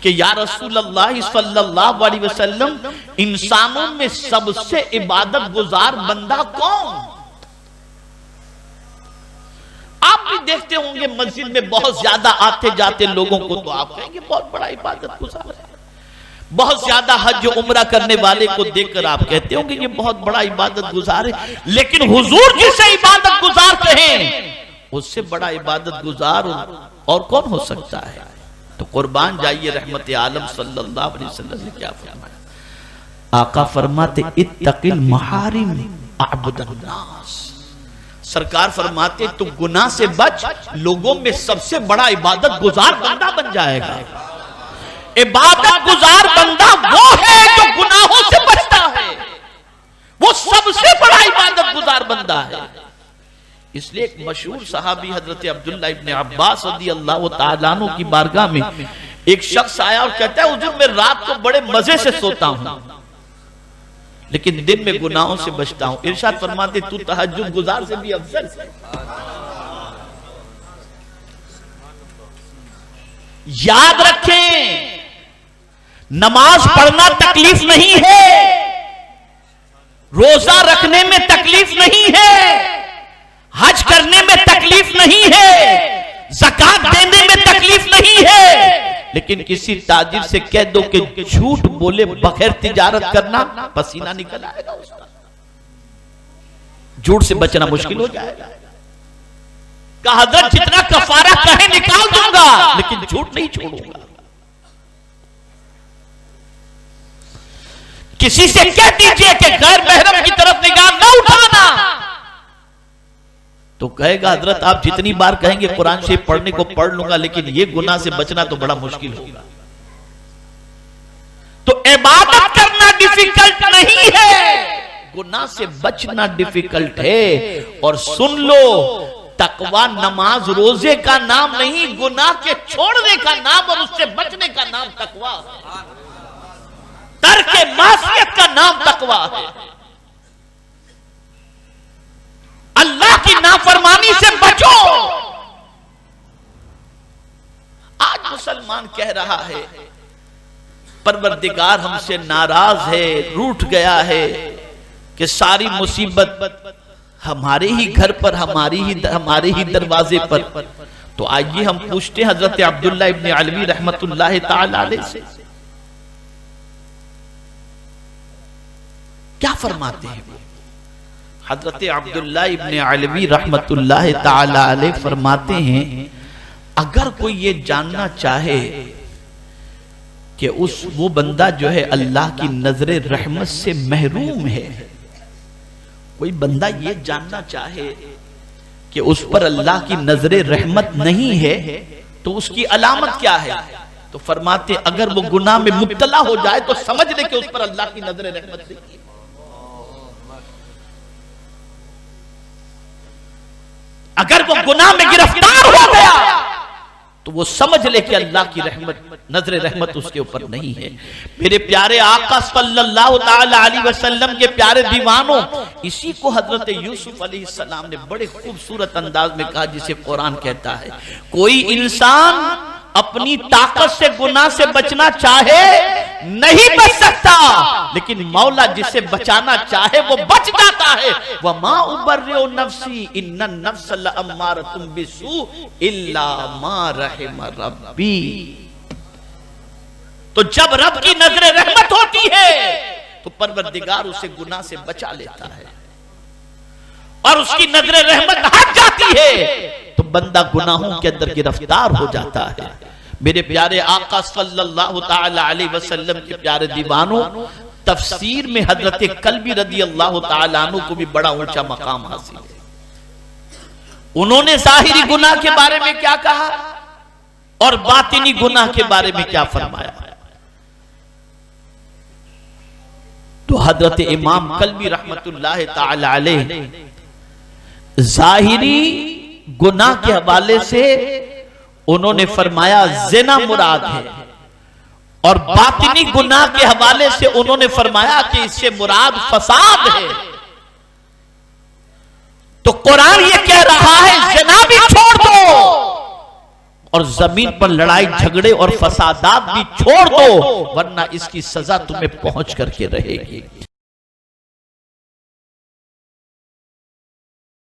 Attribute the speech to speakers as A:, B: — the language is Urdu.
A: کہ یا رسول اللہ صلی اللہ علیہ وسلم انسانوں میں سب سے عبادت گزار بندہ کون؟ آپ بھی دیکھتے ہوں گے مسجد میں بہت زیادہ آتے جاتے لوگوں کو تو آپ کہیں گے بہت بڑا عبادت گزار ہے. بہت زیادہ حج و عمرہ کرنے والے کو دیکھ کر آپ کہتے ہوں گے یہ بہت بڑا عبادت گزار ہے. لیکن حضور جسے عبادت گزار کہیں اس سے بڑا عبادت گزار اور کون ہو سکتا ہے؟ تو قربان جائیے رحمت عالم صلی اللہ علیہ وسلم نے کیا فرمایا. آقا فرماتے اتق المحارم اعبد الناس. سرکار فرماتے تو گناہ سے بچ، لوگوں میں سب سے بڑا عبادت گزار بندہ بن جائے گا. عبادت گزار بندہ وہ ہے جو گناہوں سے بچتا ہے، وہ سب سے بڑا عبادت گزار بندہ ہے. اس لئے ایک مشہور صحابی حضرت عبداللہ ابن عباس رضی اللہ تعالیٰ عنہ کی بارگاہ میں ایک شخص آیا اور کہتا ہے حضور میں رات کو بڑے مزے سے سوتا ہوں لیکن دن میں گناہوں سے بچتا ہوں. ارشاد فرماتے تو تہجد گزار سے بھی افضل ہے. یاد رکھیں نماز پڑھنا تکلیف نہیں ہے، روزہ رکھنے میں تکلیف نہیں ہے، حج کرنے میں تکلیف نہیں ہے، زکات دینے میں تکلیف نہیں ہے. لیکن کسی تاجر سے کہہ دو کہ جھوٹ بولے بغیر تجارت کرنا، پسینہ نکل آئے گا اس کا. جھوٹ سے بچنا مشکل ہو جائے گا. کہا حضرت جتنا کفارہ کہیں نکال دوں گا لیکن جھوٹ نہیں چھوڑوں گا. کسی سے کہہ دیجئے کہ غیر محرم کی طرف نگاہ نہ اٹھانا، تو کہے گا حضرت آپ جتنی بار کہیں گے قرآن شریف پڑھنے کو پڑھ لوں گا لیکن یہ گناہ سے بچنا تو بڑا مشکل ہوگا. تو عبادت کرنا ڈیفیکلٹ نہیں ہے، گناہ سے بچنا ڈیفیکلٹ ہے. اور سن لو تقوی نماز روزے کا نام نہیں، گناہ کے چھوڑنے کا نام اور اس سے بچنے کا نام تقوی ہے. ترک معصیت کا نام تقوی ہے. اللہ کی نافرمانی سے بچو. آج مسلمان کہہ رہا ہے پروردگار ہم سے ناراض ہے، روٹھ گیا ہے کہ ساری مصیبت ہمارے ہی گھر پر، ہمارے ہی دروازے پر. تو آئیے ہم پوچھتے ہیں حضرت عبداللہ ابن علوی رحمت اللہ تعالی علیہ سے کیا فرماتے ہیں. حضرت عبداللہ ابن علوی رحمت اللہ تعالی علیہ فرماتے ہیں اگر کوئی یہ جاننا چاہے کہ وہ بندہ جو ہے اللہ کی نظر رحمت سے محروم ہے، کوئی بندہ یہ جاننا چاہے کہ اس پر اللہ کی نظر رحمت نہیں ہے تو اس کی علامت کیا ہے؟ تو فرماتے اگر وہ گناہ میں مبتلا ہو جائے تو سمجھ لے کہ اس پر اللہ کی نظر رحمت نہیں ہے. اگر وہ گناہ میں گرفتار ہو گیا تو وہ سمجھ لے کہ اللہ کی رحمت، نظر رحمت اس کے اوپر نہیں ہے. میرے پیارے آقا صلی اللہ تعالی علیہ وسلم کے پیارے دیوانوں، اسی کو حضرت یوسف علیہ السلام نے بڑے خوبصورت انداز میں کہا جسے قرآن کہتا ہے کوئی انسان اپنی طاقت سے گناہ سے بچنا چاہے نہیں بچ سکتا، لیکن مولا جسے بچانا چاہے وہ بچ جاتا ہے. وَمَا أُبَرِّئُ نَفْسِي إِنَّ النَّفْسَ لَأَمَّارَةٌ بِالسُّوءِ إِلَّا مَا رَحِمَ رَبِّي. تو جب رب کی نظر رحمت ہوتی ہے تو پروردگار اسے گناہ سے بچا لیتا ہے، اور اس کی نظر رحمت ہٹ جاتی ہے تو بندہ گناہوں کے اندر گرفتار ہو جاتا ہے. میرے پیارے آقا صلی اللہ تعالی علیہ وسلم کے پیارے دیوانوں، تفسیر میں حضرت کلبی رضی اللہ تعالی عنہ کو بھی بڑا اونچا مقام حاصل ہے. انہوں نے ظاہری گناہ کے بارے میں کیا کہا اور باطنی گناہ کے بارے میں کیا فرمایا. تو حضرت امام کلبی رحمت اللہ تعالی علیہ ظاہری گناہ کے حوالے سے انہوں نے فرمایا زنا مراد ہے، اور باطنی گناہ کے حوالے سے انہوں نے فرمایا کہ اس سے مراد فساد ہے. تو قرآن یہ کہہ رہا ہے زنا بھی چھوڑ دو، اور زمین پر لڑائی جھگڑے اور فسادات بھی چھوڑ دو ورنہ اس کی سزا تمہیں پہنچ کر کے رہے گی.